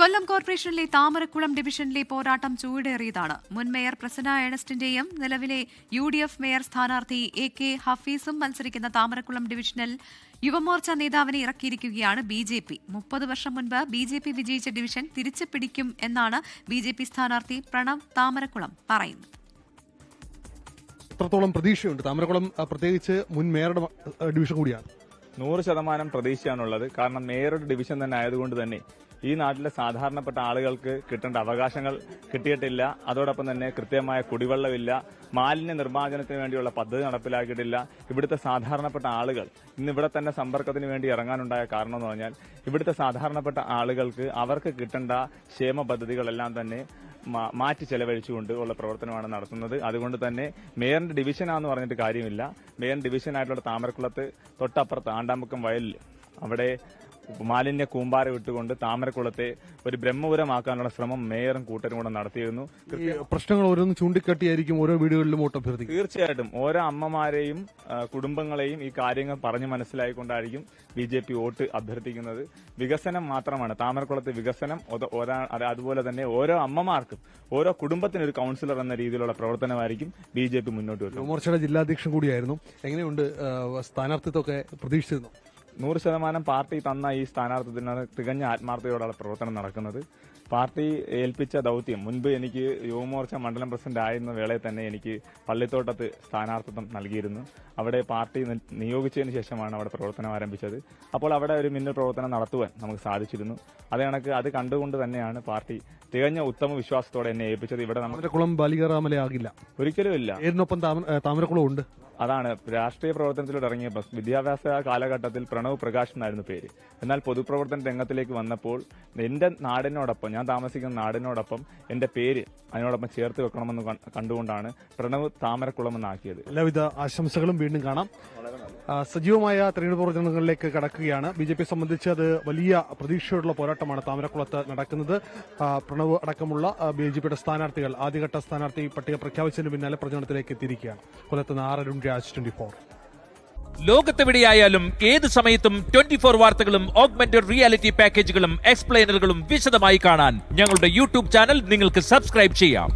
കൊല്ലം കോർപ്പറേഷനിലെ താമരക്കുളം ഡിവിഷനിലെ പോരാട്ടം ചൂടേറിയതാണ്. മുൻ മേയർ പ്രസന്ന ഏണസ്റ്റിന്റെയും നിലവിലെ UDF മേയർ സ്ഥാനാർത്ഥി AK ഹഫീസും മത്സരിക്കുന്ന താമരക്കുളം ഡിവിഷനിൽ യുവമോർച്ച നേതാവിനെ ഇറക്കിയിരിക്കുകയാണ് BJP. 30 വർഷം മുൻപ് BJP വിജയിച്ച ഡിവിഷൻ തിരിച്ചു പിടിക്കും എന്നാണ് BJP സ്ഥാനാർത്ഥി പ്രണവ് താമരക്കുളം പറയുന്നത്. എത്രത്തോളം പ്രതീക്ഷയുണ്ട്? താമരക്കുളം പ്രത്യേകിച്ച് മുൻ മേയറുടെ ഡിവിഷൻ കൂടിയാണ്. 100% പ്രതീക്ഷയാണുള്ളത്. കാരണം മേയറുടെ ഡിവിഷൻ തന്നെ ആയതുകൊണ്ട് തന്നെ ഈ നാട്ടിലെ സാധാരണപ്പെട്ട ആളുകൾക്ക് കിട്ടേണ്ട അവകാശങ്ങൾ കിട്ടിയിട്ടില്ല. അതോടൊപ്പം തന്നെ കൃത്യമായ കുടിവെള്ളമില്ല, മാലിന്യ നിർമ്മാർജ്ജനത്തിന് വേണ്ടിയുള്ള പദ്ധതി നടപ്പിലാക്കിയിട്ടില്ല. ഇവിടുത്തെ സാധാരണപ്പെട്ട ആളുകൾ ഇന്ന് ഇവിടെ തന്നെ സമ്പർക്കത്തിന് വേണ്ടി ഇറങ്ങാനുണ്ടായ കാരണം എന്ന് പറഞ്ഞാൽ ഇവിടുത്തെ സാധാരണപ്പെട്ട ആളുകൾക്ക് അവർക്ക് കിട്ടേണ്ട ക്ഷേമ പദ്ധതികളെല്ലാം തന്നെ മാറ്റി ചെലവഴിച്ചുകൊണ്ട് ഉള്ള പ്രവർത്തനമാണ് നടത്തുന്നത്. അതുകൊണ്ട് തന്നെ മേയറിന്റെ ഡിവിഷനാന്ന് പറഞ്ഞിട്ട് കാര്യമില്ല. മേയർ ഡിവിഷനായിട്ടുള്ള താമരക്കുളത്ത് തൊട്ടപ്പുറത്ത് ആണ്ടാമുക്കം വയലിൽ അവിടെ മാലിന്യ കൂമ്പാര വിട്ടുകൊണ്ട് താമരക്കുളത്തെ ഒരു ബ്രഹ്മപുരമാക്കാനുള്ള ശ്രമം മേയറും കൂട്ടരും കൂടെ നടത്തിയിരുന്നു. പ്രശ്നങ്ങൾ ഓരോന്ന് ചൂണ്ടിക്കാട്ടിയായിരിക്കും ഓരോ വീടുകളിലും വോട്ട് അഭ്യർത്ഥിക്കും. തീർച്ചയായിട്ടും ഓരോ അമ്മമാരെയും കുടുംബങ്ങളെയും ഈ കാര്യങ്ങൾ പറഞ്ഞു മനസ്സിലായിക്കൊണ്ടായിരിക്കും BJP വോട്ട് അഭ്യർത്ഥിക്കുന്നത്. വികസനം മാത്രമാണ് താമരക്കുളത്തെ വികസനം. അതുപോലെ തന്നെ ഓരോ അമ്മമാർക്കും ഓരോ കുടുംബത്തിനും ഒരു കൌൺസിലർ എന്ന രീതിയിലുള്ള പ്രവർത്തനമായിരിക്കും BJP മുന്നോട്ട് വെക്കുന്നത്. യുവമോർച്ചയുടെ ജില്ലാധ്യക്ഷൻ കൂടിയായിരുന്നു. എങ്ങനെയുണ്ട് സ്ഥാനാർത്ഥിത്വമൊക്കെ പ്രതീക്ഷിച്ചിരുന്നു? 100% പാർട്ടി തന്ന ഈ സ്ഥാനാർത്ഥിത്വത്തിന് തികഞ്ഞ ആത്മാർത്ഥതയോടെയുള്ള പ്രവർത്തനം നടക്കുന്നത്. പാർട്ടി ഏൽപ്പിച്ച ദൌത്യം മുൻപ് എനിക്ക് യുവമോർച്ച മണ്ഡലം പ്രസിഡന്റ് ആയിരുന്ന വേളയിൽ തന്നെ എനിക്ക് പള്ളിത്തോട്ടത്ത് സ്ഥാനാർത്ഥിത്വം നൽകിയിരുന്നു. അവിടെ പാർട്ടി നിയോഗിച്ചതിന് ശേഷമാണ് അവിടെ പ്രവർത്തനം ആരംഭിച്ചത്. അപ്പോൾ അവിടെ ഒരു മിന്നൽ പ്രവർത്തനം നടത്തുവാൻ നമുക്ക് സാധിച്ചിരുന്നു. അതേ കണക്ക് അത് കണ്ടുകൊണ്ട് തന്നെയാണ് പാർട്ടി തികഞ്ഞ ഉത്തമ വിശ്വാസത്തോടെ എന്നെ ഏൽപ്പിച്ചത്. ഇവിടെ താമരക്കുളം ബാലികാറാമലയാകില്ല, ഒരിക്കലും ഇല്ല. ഏതിനൊപ്പം താമരക്കുളം ഉണ്ട്. അതാണ് രാഷ്ട്രീയ പ്രവർത്തനത്തിലൂടെ ഇറങ്ങിയപ്പോൾ വിദ്യാഭ്യാസ കാലഘട്ടത്തിൽ പ്രണവ് പ്രകാശ് എന്നായിരുന്നു പേര്. എന്നാൽ പൊതുപ്രവർത്തന രംഗത്തിലേക്ക് വന്നപ്പോൾ എന്റെ നാടിനോടൊപ്പം, ഞാൻ താമസിക്കുന്ന നാടിനോടൊപ്പം എന്റെ പേര് അതിനോടൊപ്പം ചേർത്ത് വെക്കണമെന്ന് കണ്ടുകൊണ്ടാണ് പ്രണവ് താമരക്കുളം എന്നാക്കിയത്. എല്ലാവിധ ആശംസകളും. വീണ്ടും കാണാം. സജീവമായ തെരഞ്ഞെടുപ്പ് പ്രവർത്തനങ്ങളിലേക്ക് കടക്കുകയാണ്. BJP സംബന്ധിച്ച് അത് വലിയ പ്രതീക്ഷയോടുള്ള പോരാട്ടമാണ് താമരക്കുളത്ത് നടക്കുന്നത്. പ്രണവ് അടക്കമുള്ള BJPയുടെ സ്ഥാനാർത്ഥികൾ ആദ്യഘട്ട സ്ഥാനാർത്ഥി പട്ടിക പ്രഖ്യാപിച്ചതിന് പിന്നാലെ പ്രചരണത്തിലേക്ക് എത്തിയിരിക്കുകയാണ്. കൊല്ലത്ത് നിന്ന് അരുൺ രാജ്, 24. ലോകത്തെവിടെയായാലും ഏത് സമയത്തും 24 വാർത്തകളും ഓഗ്മെന്റഡ് റിയാലിറ്റി പാക്കേജുകളും എക്സ്പ്ലെയിനറുകളും വിശദമായി കാണാൻ ഞങ്ങളുടെ YouTube ചാനൽ നിങ്ങൾക്ക് സബ്സ്ക്രൈബ് ചെയ്യാം.